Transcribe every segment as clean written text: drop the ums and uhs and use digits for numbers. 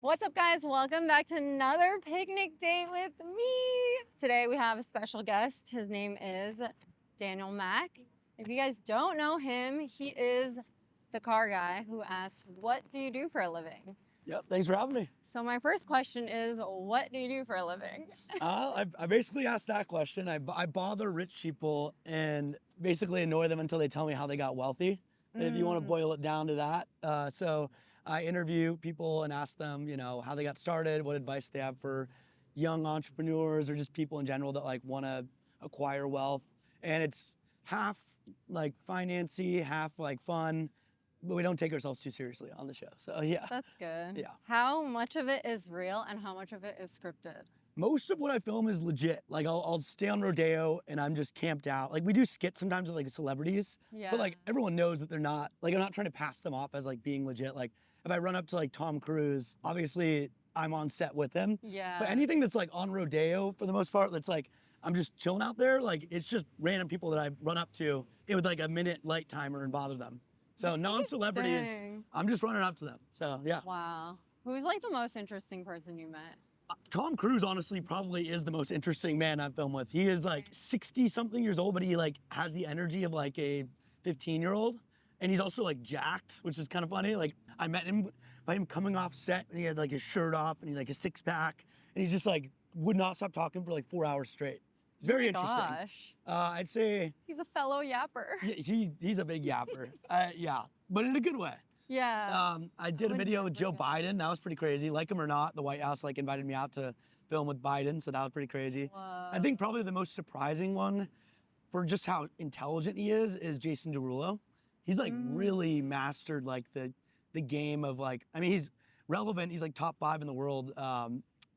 What's up, guys? Welcome back to another picnic date with me. Today we have a special guest. His name is Daniel Mack. If you guys don't know him, he is the car guy who asks, what do you do for a living? Yep, thanks for having me. So my first question is, what do you do for a living? I basically asked that question. I bother rich people and basically annoy them until they tell me how they got wealthy, if you want to boil it down to that. So I interview people and ask them, how they got started, what advice they have for young entrepreneurs or just people in general that like want to acquire wealth. And it's half like financy, half like fun, but we don't take ourselves too seriously on the show. So yeah. That's good. Yeah. How much of it is real and how much of it is scripted? Most of what I film is legit. Like I'll stay on rodeo and I'm just camped out. Like we do skits sometimes with like celebrities, but like everyone knows that they're not, like I'm not trying to pass them off as like being legit. Like if I run up to like Tom Cruise, obviously I'm on set with him. Yeah. But anything that's like on rodeo for the most part, that's like, I'm just chilling out there. Like it's just random people that I run up to. It would like a minute light timer and bother them. So non-celebrities, Dang. I'm just running up to them. So yeah. Wow. Who's like the most interesting person you met? Tom Cruise honestly probably is the most interesting man I've filmed with. He is like 60 something years old, but he like has the energy of like a 15-year-old. And he's also like jacked, which is kind of funny. Like I met him by him coming off set and he had like his shirt off and he like a six pack. And he's just like, would not stop talking for like 4 hours straight. It's very interesting. Gosh. I'd say He's a fellow yapper. he's a big yapper. Yeah, but in a good way. Yeah. I did a video with Joe Biden. That was pretty crazy. Like him or not, the White House like invited me out to film with Biden, so that was pretty crazy. Whoa. I think probably the most surprising one for just how intelligent he is Jason Derulo. He's like really mastered like the game of like, I mean, he's relevant. He's like top 5 in the world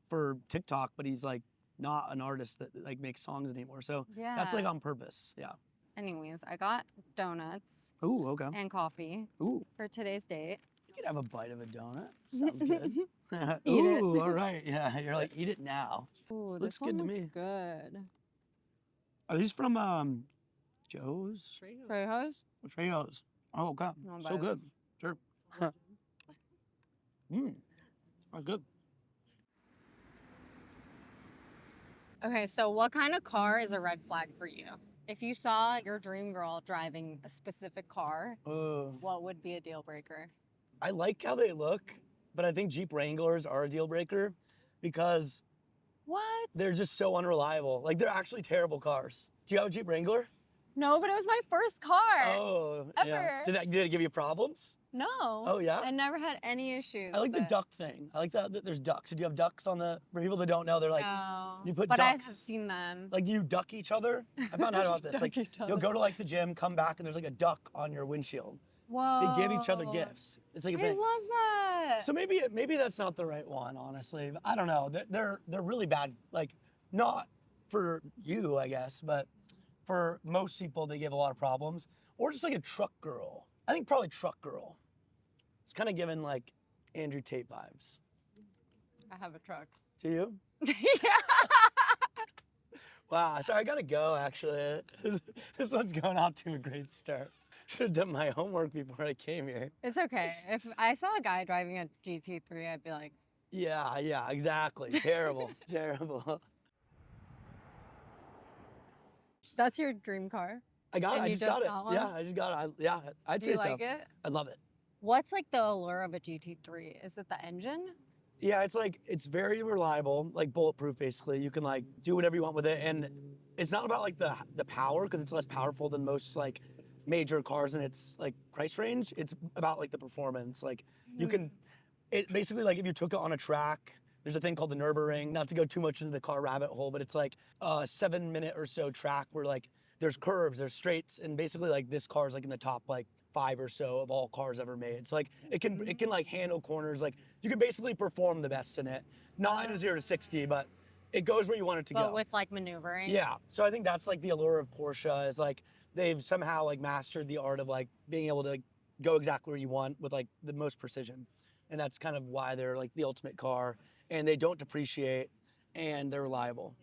for TikTok, but he's like not an artist that like makes songs anymore. So that's like on purpose. Yeah. Anyways, I got donuts Ooh, okay. and coffee Ooh. for today's date. You could have a bite of a donut. Sounds good. Eat it. Ooh, all right. Yeah, you're like, eat it now. Ooh, This looks good to me. Good. Are these from Joe's? Trejo's? Trejo's. Oh, okay. You wanna So buy good. this? Sure. Are good. Okay, so what kind of car is a red flag for you? If you saw your dream girl driving a specific car, what would be a deal breaker? I like how they look, but I think Jeep Wranglers are a deal breaker because What? they're just so unreliable. Like they're actually terrible cars. Do you have a Jeep Wrangler? No, but it was my first car. Oh, yeah. Ever. Did it give you problems? No. Oh, yeah? I never had any issues. I like the with it. duck thing. I like that there's ducks. Did you have ducks on the, for people that don't know, they're like, No. you put but I have ducks. seen them. Like, do you duck each other? I found out about this. Duck Like, each other. you'll go to like the gym, come back, and there's like a duck on your windshield. Whoa. They give each other gifts. It's like a I thing. love that. So maybe that's not the right one, honestly. I don't know. They're really bad. Like, not for you, I guess, but for most people, they give a lot of problems. Or just like a truck girl. I think probably truck girl. It's kind of giving like Andrew Tate vibes. I have a truck. Do you? Yeah. Wow, sorry, I gotta go actually. This one's going out to a great start. Should have done my homework before I came here. It's okay. If I saw a guy driving a GT3, I'd be like, Yeah, exactly. Terrible, terrible. that's your dream car? I got it, And I you just got it. got one? Yeah, I just got it. Yeah, I'd Do say you so. like it? I love it. What's like the allure of a GT3? Is it the engine? Yeah, it's very reliable, like bulletproof basically. You can like do whatever you want with it. And it's not about like the power, because it's less powerful than most like major cars in its like price range. It's about like the performance. Like you can, it basically like if you took it on a track, there's a thing called the Nürburgring, not to go too much into the car rabbit hole, but it's like a 7-minute or so track where like there's curves, there's straights, and basically like this car is like in the top like 5 or so of all cars ever made. So like it can like handle corners. Like you can basically perform the best in it. Not in a 0 to 60, but it goes where you want it to go. But with like maneuvering? Yeah. So I think that's like the allure of Porsche is like they've somehow like mastered the art of like being able to go exactly where you want with like the most precision. And that's kind of why they're like the ultimate car, and they don't depreciate and they're reliable.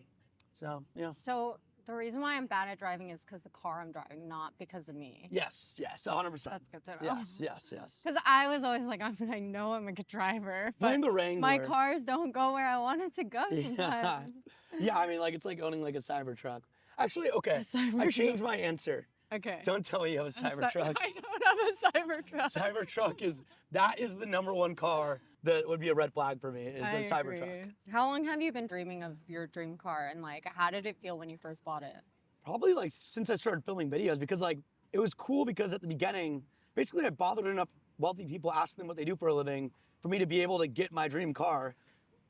So, yeah. So The reason why I'm bad at driving is because the car I'm driving, not because of me. Yes, 100%. That's good to know. Yes. Because I was always like, I know I'm a good driver, but Blame the Wrangler. my cars don't go where I want it to go sometimes. Yeah, I mean, like, it's like owning like a Cybertruck. Actually, okay, I changed my answer. Okay. Don't tell me you have a Cybertruck. I don't have a Cybertruck. Cybertruck that is the #1 car that would be a red flag for me, is a Cybertruck. How long have you been dreaming of your dream car, and like, how did it feel when you first bought it? Probably like since I started filming videos, because like it was cool because at the beginning, basically I bothered enough wealthy people asking them what they do for a living for me to be able to get my dream car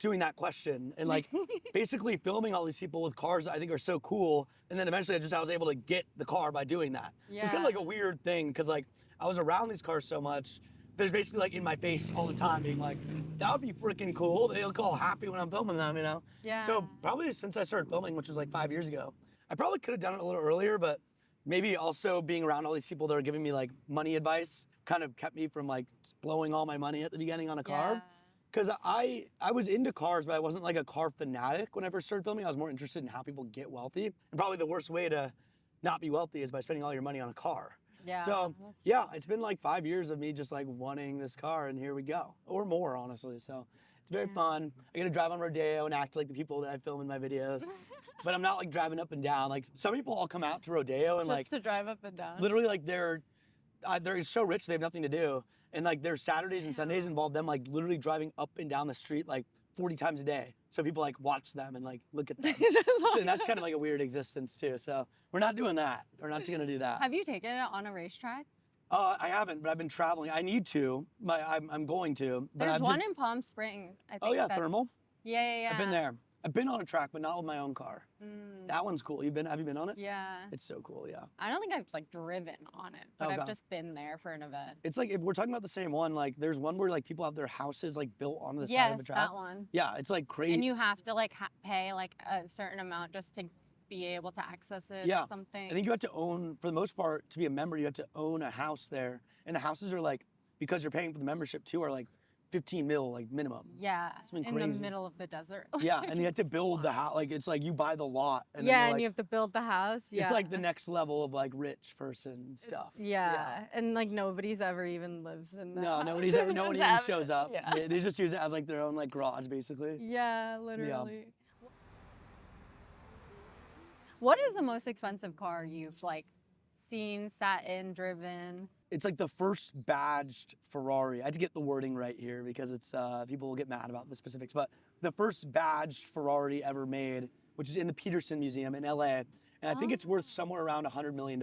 doing that question and like basically filming all these people with cars that I think are so cool. And then eventually I was able to get the car by doing that. Yeah. It's kind of like a weird thing because like I was around these cars so much. There's basically like in my face all the time being like, that would be freaking cool. They look all happy when I'm filming them, you know? Yeah. So probably since I started filming, which was like 5 years ago, I probably could have done it a little earlier, but maybe also being around all these people that are giving me like money advice kind of kept me from like blowing all my money at the beginning on a car. Yeah. Because I was into cars, but I wasn't like a car fanatic when I first started filming. I was more interested in how people get wealthy. And probably the worst way to not be wealthy is by spending all your money on a car. Yeah. So yeah, it's been like 5 years of me just like wanting this car, and here we go. Or more, honestly. So it's very fun. I get to drive on Rodeo and act like the people that I film in my videos. But I'm not like driving up and down. Like some people all come out to Rodeo and Just like to drive up and down. literally like they're so rich they have nothing to do. And like their Saturdays and Sundays involve them like literally driving up and down the street like 40 times a day. So people like watch them and like look at them. So that's kind of like a weird existence too. So we're not doing that. We're not gonna do that. Have you taken it on a racetrack? I haven't, but I've been traveling. I need to. I'm going to. But There's one in Palm Springs, I think. Oh yeah, Thermal. Yeah. I've been there. I've been on a track, but not with my own car. That one's cool. Have you been on it? Yeah. It's so cool, yeah. I don't think I've like driven on it, but Okay. I've just been there for an event. It's like, if we're talking about the same one, like there's one where like people have their houses like built onto the side Yes, of a track. that one. Yeah, it's like crazy. And you have to like pay like a certain amount just to be able to access it Yeah. or something. I think you have to own, for the most part, to be a member, you have to own a house there. And the houses are like, because you're paying for the membership too, are like 15 mil, like minimum. Yeah, been in crazy. the middle of the desert. Yeah, and you have to build the house. Like, it's like you buy the lot. And then Yeah, you're, and like, you have to build the house. Yeah. It's like the next level of like rich person stuff. Yeah. And like nobody's ever even lives in that. No, house. nobody Just even have shows it. up. Yeah. They just use it as like their own like garage, basically. Yeah, literally. What is the most expensive car you've like seen, sat in, driven? It's like the first badged Ferrari. I had to get the wording right here because it's people will get mad about the specifics. But the first badged Ferrari ever made, which is in the Peterson Museum in LA, and I think it's worth somewhere around $100 million.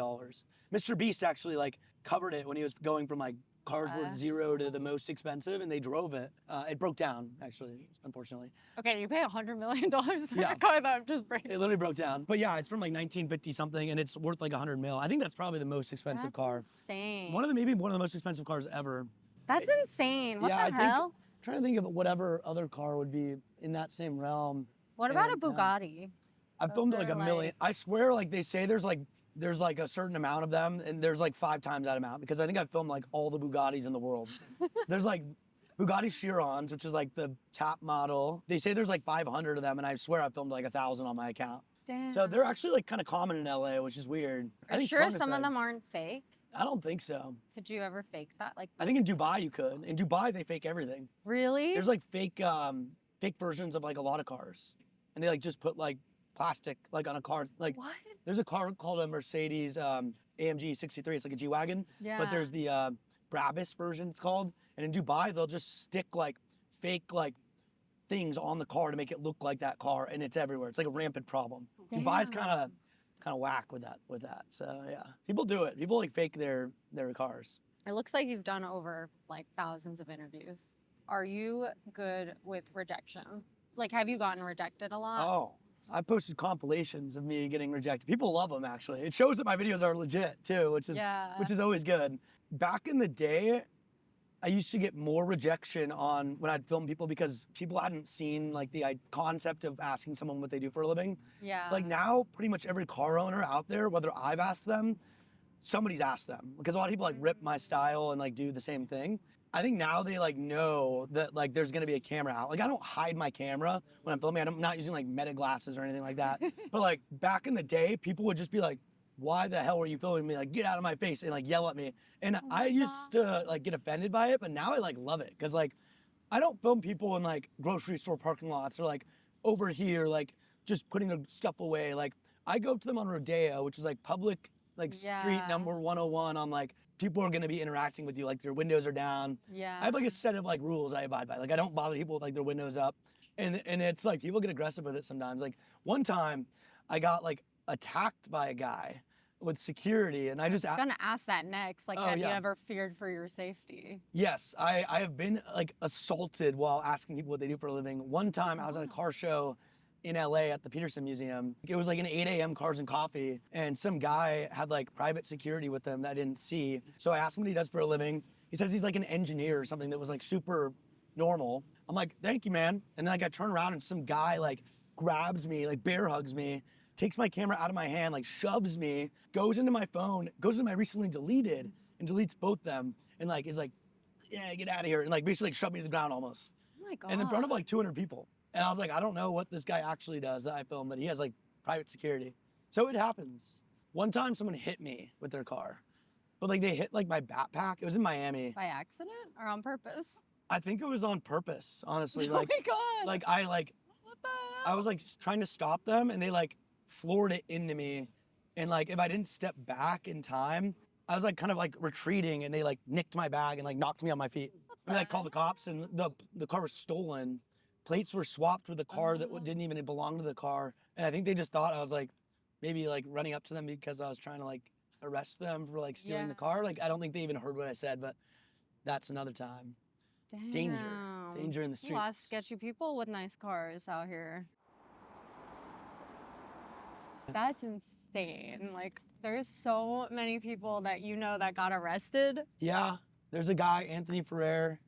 Mr. Beast actually like covered it when he was going from like cars worth zero to the most expensive, and they drove it. It broke down, actually, unfortunately. Okay, you pay $100 million for Yeah. a car that just breaks. It literally broke down. But yeah, it's from like 1950 something, and it's worth like 100 mil. I think that's probably the most expensive car. Insane. Maybe one of the most expensive cars ever. That's insane. What yeah, the I think, hell? I'm trying to think of whatever other car would be in that same realm. What about a And, Bugatti? I've filmed Those like are, a million. like- I swear, like they say there's like a certain amount of them, and there's like 5 times that amount, because I think I've filmed like all the Bugattis in the world. There's like Bugatti Chirons, which is like the top model. They say there's like 500 of them, and I swear I've filmed like 1,000 on my account. Damn. So they're actually like kind of common in LA, which is weird. Are you sure some of them aren't fake? I don't think so. Could you ever fake that? Like, I think in Dubai you could. In Dubai they fake everything. really? There's like fake versions of like a lot of cars, and they like just put like plastic like on a car. Like What? there's a car called a Mercedes AMG 63. It's like a G-Wagon. Yeah. But there's the Brabus version, it's called. And in Dubai they'll just stick like fake like things on the car to make it look like that car, and it's everywhere. It's like a rampant problem. Dubai's kind of whack with that. So yeah, people do it. People like fake their cars. It looks like you've done over like thousands of interviews. Are you good with rejection? Like, have you gotten rejected a lot? Oh, I posted compilations of me getting rejected. People love them, actually. It shows that my videos are legit too, which is always good. Back in the day, I used to get more rejection on when I'd film people because people hadn't seen like the concept of asking someone what they do for a living. Yeah. Like now, pretty much every car owner out there, whether I've asked them, somebody's asked them, because a lot of people like rip my style and like do the same thing. I think now they like know that like there's gonna be a camera out. Like I don't hide my camera when I'm filming. I'm not using like meta glasses or anything like that. But like back in the day, people would just be like, "Why the hell are you filming me? Like get out of my face!" and like yell at me. And I used to like get offended by it, but now I like love it because like I don't film people in like grocery store parking lots or like over here like just putting their stuff away. Like I go up to them on Rodeo, which is like public like street number 101 on like people are gonna be interacting with you, like their windows are down. Yeah. I have like a set of like rules I abide by. Like I don't bother people with like their windows up. And it's like people get aggressive with it sometimes. Like one time I got like attacked by a guy with security and I just I'm gonna ask that next. Like, Oh, have you yeah. ever feared for your safety? Yes, I have been like assaulted while asking people what they do for a living. One time I was at a car show in LA at the Peterson Museum. It was like an 8 a.m. Cars and Coffee, and some guy had like private security with him that I didn't see. So I asked him what he does for a living. He says he's like an engineer or something that was like super normal. I'm like, thank you, man. And then like I turn around and some guy like grabs me, like bear hugs me, takes my camera out of my hand, like shoves me, goes into my phone, goes into my recently deleted, and deletes both them, and like is like, yeah, get out of here, and like basically like shoved me to the ground almost. Oh my god. And in front of like 200 people. And I was like, I don't know what this guy actually does that I film, but he has like private security. So it happens. One time someone hit me with their car, but like they hit like my backpack. It was in Miami. By accident or on purpose? I think it was on purpose, honestly. Oh Like, my god. like I like, What the hell? I was like trying to stop them and they like floored it into me. And like, if I didn't step back in time, I was like kind of like retreating and they like nicked my bag and like knocked me on my feet. And I called the cops and the car was stolen. Plates were swapped with a car that didn't even belong to the car. And I think they just thought I was like, maybe like running up to them because I was trying to like arrest them for like stealing the car. Like, I don't think they even heard what I said, but that's another time. Damn. Danger in the A streets. lot of sketchy people with nice cars out here. That's insane. Like, there's so many people that you know that got arrested. Yeah, there's a guy, Anthony Ferrer.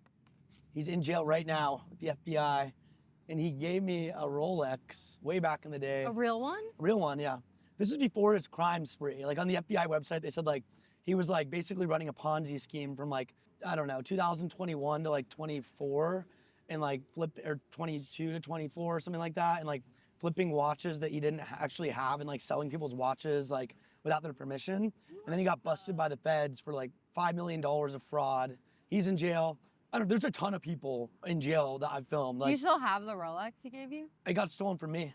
He's in jail right now with the FBI. And he gave me a Rolex way back in the day. A real one? A real one, yeah. This is before his crime spree. Like on the FBI website, they said like he was like basically running a Ponzi scheme from like, I don't know, 2021 to like 24 and like or 22 to 24 or something like that. And like flipping watches that he didn't actually have and like selling people's watches like without their permission. And then he got busted by the feds for like $5 million of fraud. He's in jail. I don't know, there's a ton of people in jail that I've filmed. Do you Like, still have the Rolex he gave you? it got stolen from me.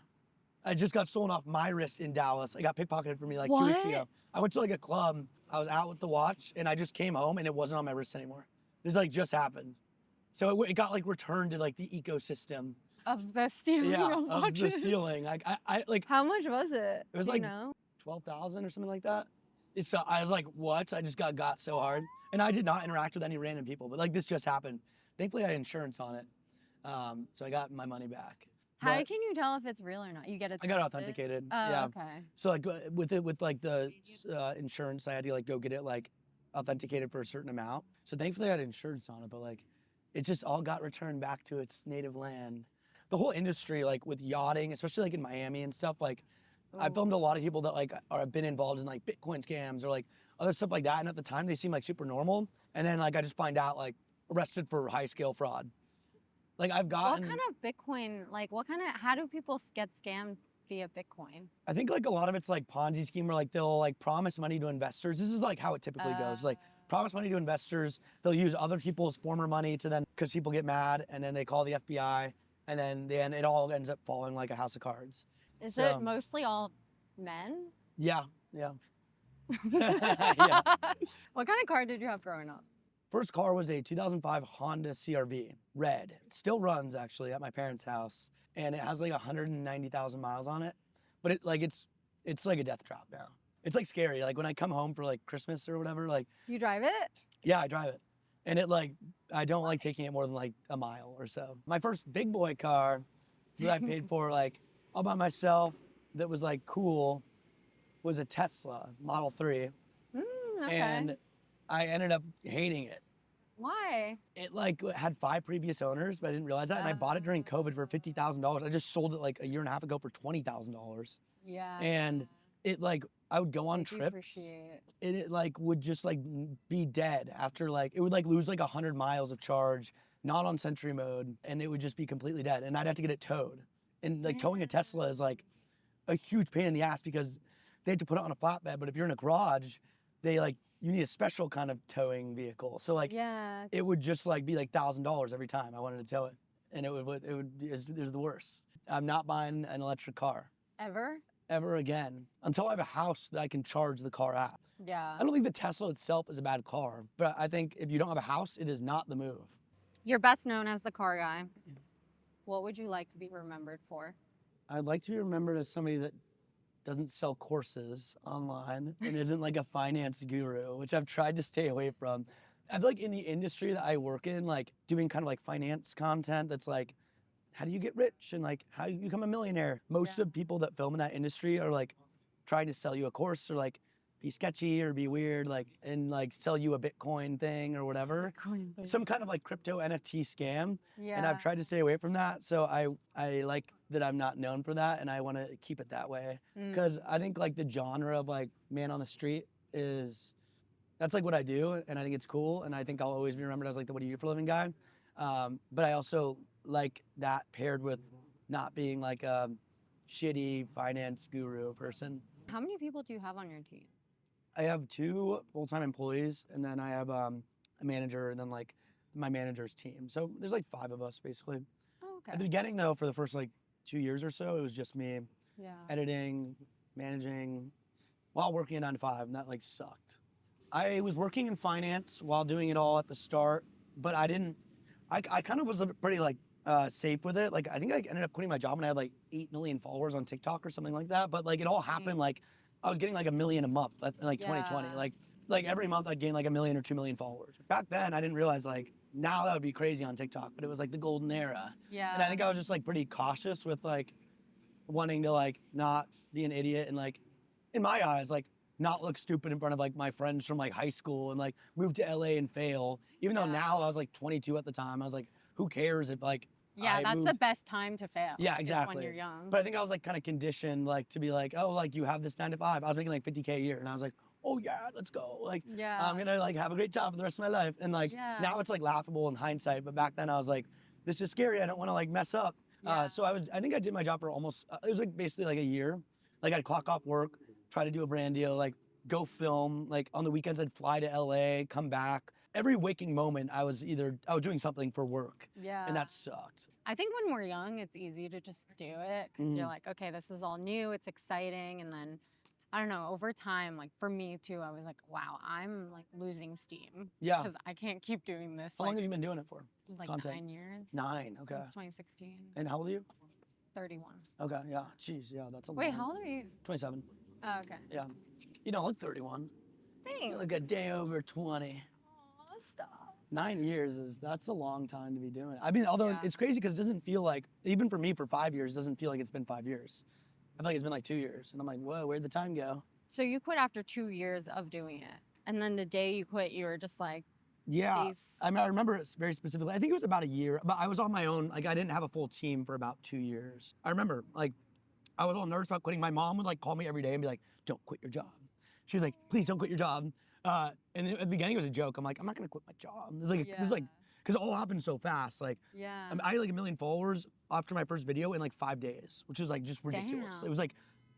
I just got stolen off my wrist in Dallas. It got pickpocketed from me like 2 weeks What? ago. I went to like a club. I was out with the watch and I just came home and it wasn't on my wrist anymore. This like just happened. So it got like returned to like the ecosystem. Of the stealing Yeah, of of the watches? stealing. Like I like How much was it? It was Do like- you know? 12,000 or something like that. So I was like, what? I just got so hard. And I did not interact with any random people, but like this just happened. Thankfully I had insurance on it. So I got my money back. How But can you tell if it's real or not? You get it I got it tested? authenticated. Oh, Yeah. okay. So like with like the insurance, I had to like go get it like authenticated for a certain amount. So thankfully I had insurance on it, but like it just all got returned back to its native land. The whole industry, like with yachting, especially like in Miami and stuff, like I Ooh. filmed a lot of people that like have been involved in like Bitcoin scams or like other stuff like that. And at the time they seemed like super normal. And then like I just find out like arrested for high scale fraud. Like I've gotten. What kind of Bitcoin, like how do people get scammed via Bitcoin? I think like a lot of it's like Ponzi scheme where like they'll like promise money to investors. This is like how it typically goes. Like promise money to investors. They'll use other people's former money to then, because people get mad and then they call the FBI and then it all ends up falling like a house of cards. Is So- it mostly all men? Yeah, yeah. Yeah. What kind of car did you have growing up? First car was a 2005 Honda CRV, red. It still runs actually at my parents' house, and it has like 190,000 miles on it. But it's like a death trap now. It's like scary. Like when I come home for like Christmas or whatever, like You drive it? yeah, I drive it, and it like I don't like taking it more than like a mile or so. My first big boy car that I paid for like all by myself that was like cool was a Tesla Model 3, Okay. and I ended up hating it. Why? It like had 5 previous owners, but I didn't realize that. And I bought it during COVID for $50,000. I just sold it like a year and a half ago for $20,000. Yeah. And it like I would go on I trips appreciate. and it like would just like be dead after like it would like lose like 100 miles of charge, not on Sentry mode, and it would just be completely dead, and I'd have to get it towed. And like towing a Tesla is like a huge pain in the ass because they have to put it on a flatbed, but if you're in a garage, they like you need a special kind of towing vehicle. So like Yeah. it would just like be like $1,000 every time I wanted to tow it, and it was the worst. I'm not buying an electric car Ever? again until I have a house that I can charge the car at. Yeah. I don't think the Tesla itself is a bad car, but I think if you don't have a house, it is not the move. You're best known as the car guy. What would you like to be remembered for? I'd like to be remembered as somebody that doesn't sell courses online and isn't like a finance guru, which I've tried to stay away from. I feel like in the industry that I work in, like doing kind of like finance content that's like, how do you get rich and like how you become a millionaire? Most of the people that film in that industry are like trying to sell you a course or like be sketchy or be weird, like and like sell you a Bitcoin thing or whatever. Some kind of like crypto NFT scam. Yeah. And I've tried to stay away from that. So I like that I'm not known for that and I want to keep it that way. Because I think like the genre of like man on the street that's like what I do and I think it's cool and I think I'll always be remembered as like the what do you do for a living guy. But I also like that paired with not being like a shitty finance guru person. How many people do you have on your team? I have 2 full-time employees, and then I have a manager, and then like my manager's team. So there's like 5 of us basically. Oh, okay. At the beginning, though, for the first like 2 years or so, it was just me Yeah. editing, managing, while working a 9 to 5, and that like sucked. I was working in finance while doing it all at the start, but I didn't. I kind of was pretty like safe with it. Like I think I ended up quitting my job when I had like 8 million followers on TikTok or something like that. But like it all happened like. I was getting like 1 million a month in like 2020. Like every month I'd gain like 1 million or 2 million followers. Back then I didn't realize like now that would be crazy on TikTok, but it was like the golden era. Yeah. And I think I was just like pretty cautious with like wanting to like not be an idiot and like in my eyes like not look stupid in front of like my friends from like high school and like move to LA and fail. Even though now I was like 22 at the time, I was like, who cares if like yeah, I that's moved. the best time to fail. Yeah, is exactly. when you're young. But I think I was like kind of conditioned like to be like, oh, like you have this 9 to 5. I was making like 50K a year, and I was like, oh yeah, let's go. Like I'm gonna like have a great job for the rest of my life. And like now it's like laughable in hindsight, but back then I was like, this is scary. I don't want to like mess up. So I think I did my job for almost. It was like basically like a year. Like I'd clock off work, try to do a brand deal, like go film. Like on the weekends I'd fly to LA, come back. Every waking moment I was doing something for work. Yeah. And that sucked. I think when we're young, it's easy to just do it because you're like, okay, this is all new, it's exciting. And then, I don't know, over time, like for me too, I was like, wow, I'm like losing steam. Yeah. Because I can't keep doing this. How long have you been doing it for? Like Content? 9 years. 9, okay. Since 2016. And how old are you? 31. Okay, yeah. Jeez, yeah, that's a lot. Wait, how old are you? 27. Oh, okay. Yeah. You don't look 31. You Thanks. look a day over 20. Aw, stop. 9 years that's a long time to be doing it. I mean, although it's crazy because it doesn't feel like, even for me for 5 years, it doesn't feel like it's been 5 years. I feel like it's been like 2 years. And I'm like, whoa, where'd the time go? So you quit after 2 years of doing it. And then the day you quit, you were just like, Yeah, peace. I mean, I remember it very specifically. I think it was about a year, but I was on my own. Like I didn't have a full team for about 2 years. I remember like, I was all nervous about quitting. My mom would like call me every day and be like, don't quit your job. She was like, please don't quit your job. And at the beginning it was a joke. I'm like, I'm not gonna quit my job. This is like, because it all happened so fast. Like, I had like 1 million followers after my first video in like 5 days, which is like just ridiculous. Damn. It was like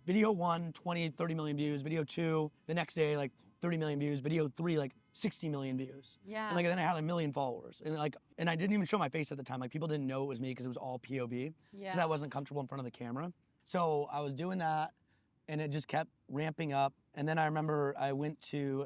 video 1, 20, 30 million views. Video 2, the next day, like 30 million views. Video 3, like 60 million views. Yeah. And like then I had 1 million followers. And I didn't even show my face at the time. Like people didn't know it was me because it was all POV. Because I wasn't comfortable in front of the camera. So I was doing that and it just kept ramping up. And then I remember I went to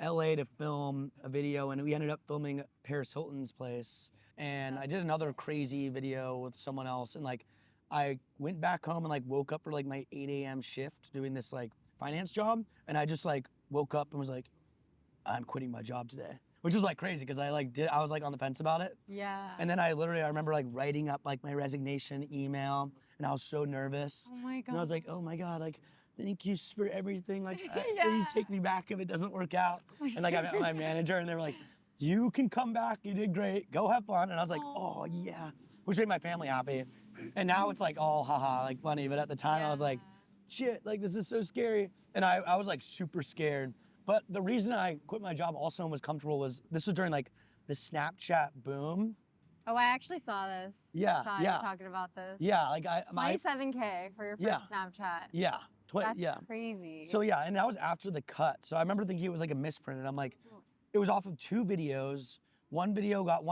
LA to film a video and we ended up filming Paris Hilton's place. And I did another crazy video with someone else. And like, I went back home and like woke up for like my 8 a.m. shift doing this like finance job. And I just like woke up and was like, I'm quitting my job today. Which was like crazy because I was like on the fence about it. Yeah. And then I remember like writing up like my resignation email and I was so nervous. Oh my God. And I was like, oh my God, like, thank you for everything. Like, please take me back if it doesn't work out. And like I met my manager and they were like, you can come back, you did great, go have fun. And I was like, oh yeah, which made my family happy. And now it's like all haha, like funny. But at the time I was like, shit, like this is so scary. And I was like super scared. But the reason I quit my job also and was comfortable was this was during like the Snapchat boom. Oh, I actually saw this. Yeah, I saw yeah. you talking about this. Yeah, like 27K for your first Snapchat. Yeah, That's yeah. crazy. So yeah, and that was after the cut. So I remember thinking it was like a misprint, and I'm like, it was off of 2 videos. One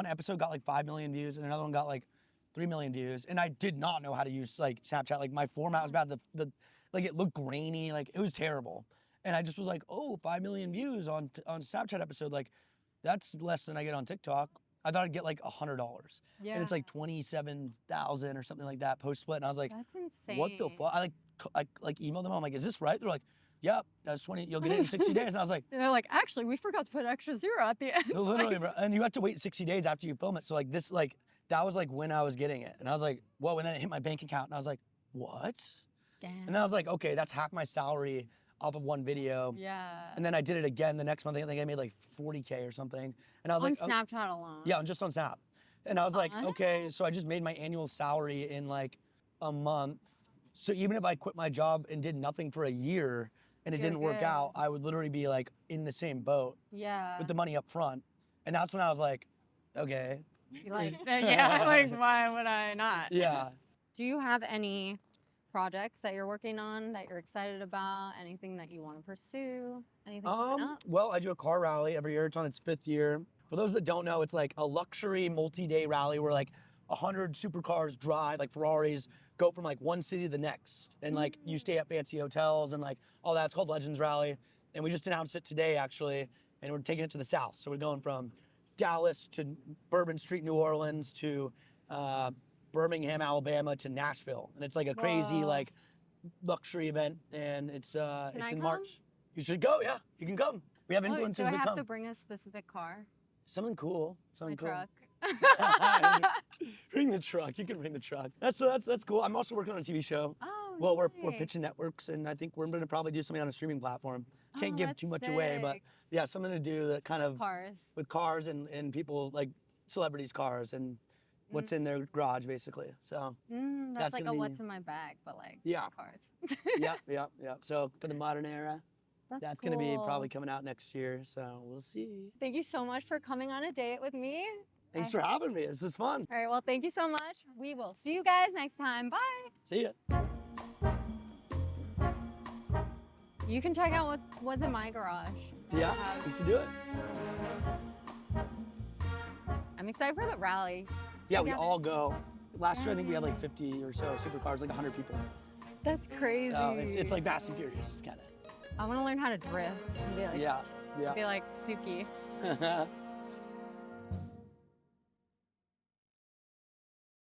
episode got like 5 million views, and another one got like 3 million views. And I did not know how to use like Snapchat. Like my format was bad. The like it looked grainy. Like it was terrible. And I just was like, oh, 5 million views on Snapchat episode. Like that's less than I get on TikTok. I thought I'd get like $100. Yeah. And it's like 27,000 or something like that post split. And I was like, that's insane. what the fuck? I emailed them. I'm like, is this right? They're like, yep, that's 20. You'll get it in 60 days. And I was like, and they're like, actually, we forgot to put extra zero at the end. no, literally, bro. And you have to wait 60 days after you film it. So like this, like that was like when I was getting it. And I was like, whoa. And then it hit my bank account. And I was like, what? Damn. And then I was like, okay, that's half my salary off of one video. Yeah. And then I did it again the next month. I think I made like 40K or something. And I was on like, Snapchat alone. yeah, just on Snap. And I was like, okay, so I just made my annual salary in like a month. So even if I quit my job and did nothing for a year and it You're didn't work good. out, I would literally be like in the same boat Yeah. with the money up front. And that's when I was like, okay. You're like, yeah, like, why would I not? Yeah. Do you have any projects that you're working on that you're excited about? Anything that you want to pursue? Anything coming up? Well, I do a car rally every year. It's on its 5th year. For those that don't know, it's like a luxury multi-day rally where like 100 supercars drive, like Ferraris, go from like one city to the next. And like you stay at fancy hotels and like all that. It's called Legends Rally. And we just announced it today actually. And we're taking it to the south. So we're going from Dallas to Bourbon Street, New Orleans to Birmingham, Alabama to Nashville. And it's like a crazy like luxury event. And it's in come? March. You should go, yeah. You can come. We have influencers Do I that have come. to bring a specific car? Something cool. Something My cool. truck. Bring the truck. You can bring the truck. That's cool. I'm also working on a TV show. Oh, Well, we're nice. pitching networks, and I think we're going to probably do something on a streaming platform. Can't give that's too much away, but sick. yeah, something to do that kind of Cars. with cars and people like celebrities' cars and what's in their garage, basically. So That's That's like gonna a be- what's in my bag, but like Yeah. cars. yeah. So for the modern era, that's going to be cool. probably coming out next year. So we'll see. Thank you so much for coming on a date with me. Thanks for having me. This is fun. All right, well, thank you so much. We will see you guys next time. Bye. See ya. You can check out what's in my garage. Yeah, we should do it. I'm excited for the rally. Yeah, we together. all go. Last year, I think we had like 50 or so supercars, like 100 people. That's crazy. So it's like Fast and Furious, kind of. I want to learn how to drift and be like, Yeah. be like Suki.